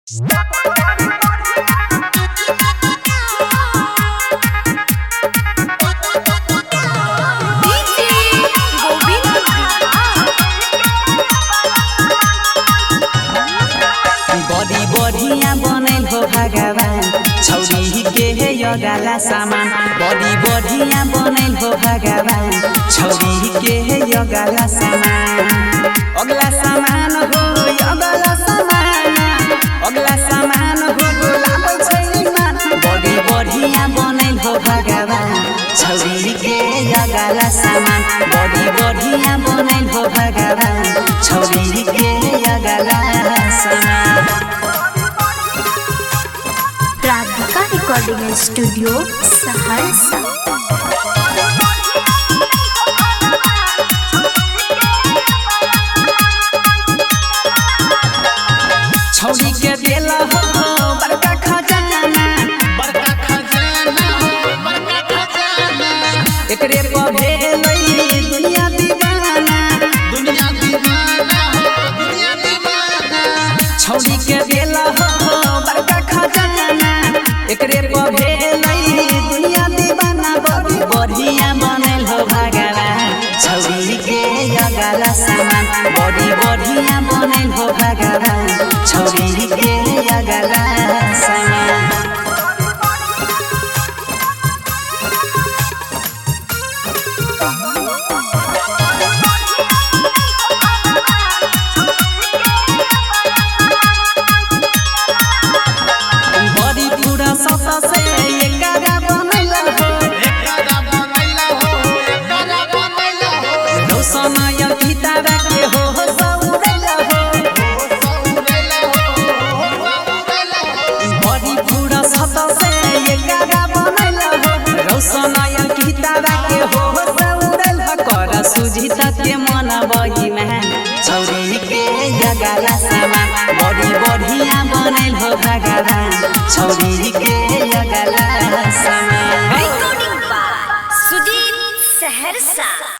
बड़ी बढ़िया बनल हो भगवान छौरी के यगाला सामान। बड़ी बढ़िया बनल हो भगवान छौरी के यगाला सामान। अगला सामान हो अगला सामान, अगला सामान हो लागल छै मान। बड़ी बढ़िया बनल हो भगवान छौरी के यगाला सामान। बड़ी बढ़िया बनल हो भगवान छौरी के यगाला सामान। Radhika recording studio Saharsa. छौरी के देला हो बड़का खजाना, बड़का खजाना हो बड़का खजाना। एकरे पर भेलै दुनिया दीवाना। दुनिया दीवाना हो दुनिया दीवाना। छौरी के देला हो बड़का खजाना, एकरे पर भेलै दुनिया दीवाना। बड़ी बढ़िया बनल हो भगवान छौरी के यगाला सामान। बड़ी बढ़िया बनल हो भगवान छौरी के यगाला सामान। बड़ी पूरा ससा से एकरा बनैला हो, एकरा बनैला हो एकरा बनैला हो। रोशनाय गीतारा के हो सौरैला हो। सौरैला हो सौरैला हो। बड़ी पूरा ससा से एकरा बनैला हो, रोशनाय गीतारा के हो सौरैला। कर सुजित के मन बही में छौरी के यगाला सामान। बड़ी बढ़िया बनल हो भगवान छौरी के यगाला सामान। Recording by Sujit Saharsa.